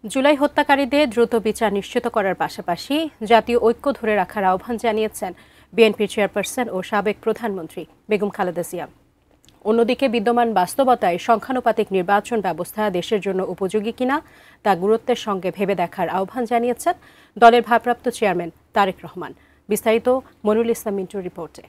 জুলাই হত্যাকারীদের দ্রুত বিচার নিশ্চিত করার পাশাপাশি জাতীয় ঐক্য ধরে রাখার আহ্বান জানিয়েছেন বিএনপির চেয়ারপারসন ও সাবেক প্রধানমন্ত্রী বেগম খালেদা জিয়া। অন্যদিকে বিদ্যমান বাস্তবতায় সংখ্যানুপাতিক নির্বাচন ব্যবস্থা দেশের জন্য উপযোগী কিনা তা গুরুত্বের সঙ্গে ভেবে দেখার আহ্বান জানিয়েছেন দলের ভারপ্রাপ্ত চেয়ারম্যান তারেক রহমান। বিস্তারিত মনিরুল ইসলাম মিন্টুর রিপোর্টে।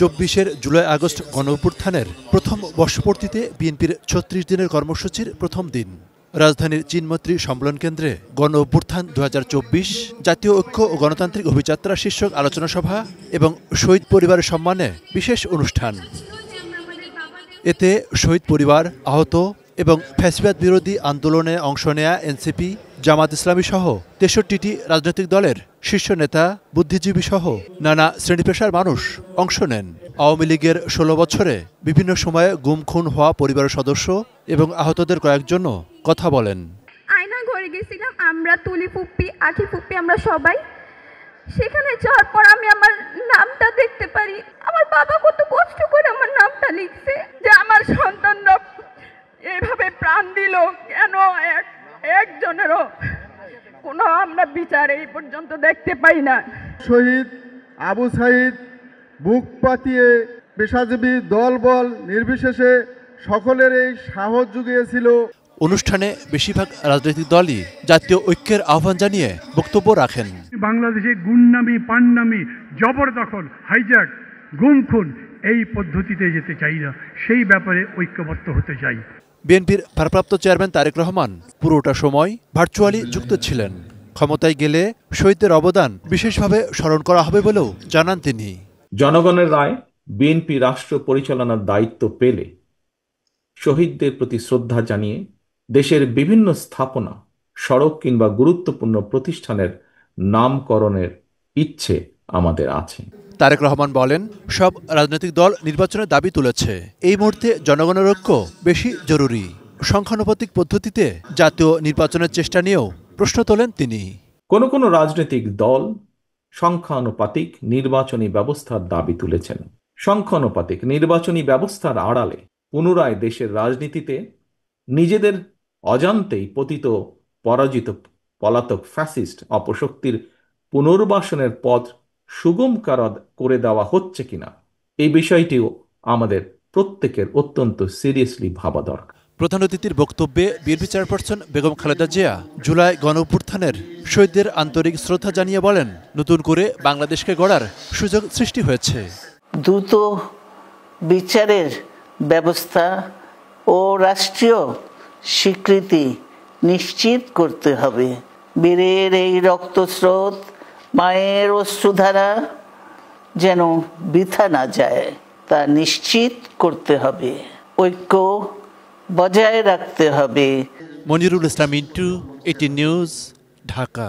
২৪ জুলাই আগস্ট গণঅভ্যুত্থানের প্রথম বর্ষপূর্তিতে বিএনপির ৩৬ দিনের কর্মসূচির প্রথম দিন রাজধানীর চীনমৈত্রী সম্মেলন কেন্দ্রে গণঅভ্যুত্থান ২০২৪ জাতীয় ঐক্য ও গণতান্ত্রিক অভিযাত্রা শীর্ষক আলোচনা সভা এবং শহীদ পরিবারের সম্মানে বিশেষ অনুষ্ঠান। এতে শহীদ পরিবার, আহত এবং ফ্যাসিবাদ বিরোধী আন্দোলনে অংশ নেয়া এনসিপি, জামাত ইসলামী সহ ৬৩টি রাজনৈতিক দলের শীর্ষ নেতা, বুদ্ধিজীবী সহ নানা শ্রেণীপেশার মানুষ অংশ নেন। আওয়ামী লীগের ১৬ বছরে বিভিন্ন সময়ে গুম খুন হওয়া পরিবারের সদস্য এবং আহতদের কয়েকজনও কথা বলেন। আয়না ঘরে গেছিলাম আমরা, তুলি ফুপ্পি, আখি ফুপ্পি, আমরা সবাই। সেখানে যাওয়ার পর আমি আমার নামটা দেখতে পারি। আমার বাবা কত কষ্ট করে আমার নামটা লিখছে, যে আমার সন্তানরা এভাবে প্রাণ দিল কেন, একজনেরও কোনো আমরা বিচার এই পর্যন্ত দেখতে পাই না। শহীদ আবু সাইদ বুক পাতিয়ে পেশাজীবী দলবল নির্বিশেষে সকলের এই সাহস জুগিয়েছিল। অনুষ্ঠানে বেশিরভাগ রাজনৈতিক দলই জাতীয় ঐক্যের আহ্বান জানিয়ে বক্তব্য রাখেন। বাংলাদেশে গুন্ডামি, পান্ডামি, জবরদখল, হাইজ্যাক, গুম খুন এই পদ্ধতিতে যেতে চাই না, সেই ব্যাপারে ঐক্যবদ্ধ হতে চাই। বিএনপির ভারপ্রাপ্ত চেয়ারম্যান তারেক রহমান পুরোটা সময় ভার্চুয়ালি যুক্ত ছিলেন। ক্ষমতায় গেলে শহীদদের অবদান বিশেষভাবে স্মরণ করা হবে বলেও জানান তিনি। জনগণের রায় বিএনপি রাষ্ট্র পরিচালনার দায়িত্ব পেলে শহীদদের প্রতি শ্রদ্ধা জানিয়ে দেশের বিভিন্ন স্থাপনা, সড়ক কিংবা গুরুত্বপূর্ণ প্রতিষ্ঠানের নামকরণের ইচ্ছে আমাদের আছে। তারেক রহমান বলেন, সব রাজনৈতিক দল নির্বাচনের দাবি তুলেছে। এই মুহূর্তে জনগণের ঐক্য বেশি জরুরি। সংখ্যানুপাতিক পদ্ধতিতে জাতীয় নির্বাচনের চেষ্টা নিয়েও প্রশ্ন তোলেন তিনি। কোন রাজনৈতিক দল সংখ্যানুপাতিক নির্বাচনী ব্যবস্থার দাবি তুলেছেন। সংখ্যানুপাতিক নির্বাচনী ব্যবস্থার আড়ালে পুনরায় দেশের রাজনীতিতে নিজেদের অজান্তেই পতিত, পরাজিত, পলাতক ফ্যাসিস্ট অপশক্তির পুনর্বাসনের পথ সুগম করে দেওয়া হচ্ছে কিনা, এই বিষয়টিও আমাদের প্রত্যেকের অত্যন্ত সিরিয়াসলি ভাবা দরকার। প্রধান অতিথির বক্তব্যে বিএনপি চেয়ারপারসন বেগম খালেদা জিয়া জুলাই গণঅভ্যুত্থানের শহীদদের আন্তরিক শ্রদ্ধা জানিয়ে বলেন, নতুন করে বাংলাদেশকে গড়ার সুযোগ সৃষ্টি হয়েছে। দ্রুত বিচারের ব্যবস্থা ও রাষ্ট্রীয় স্বীকৃতি নিশ্চিত করতে হবে। বীরের এই রক্তস্রোত, মায়ের অশ্রুধারা যেন বৃথা না যায় তা নিশ্চিত করতে হবে। ঐক্য বজায় রাখতে হবে। মনিরুল ইসলাম মিন্টু, 18 নিউজ, ঢাকা।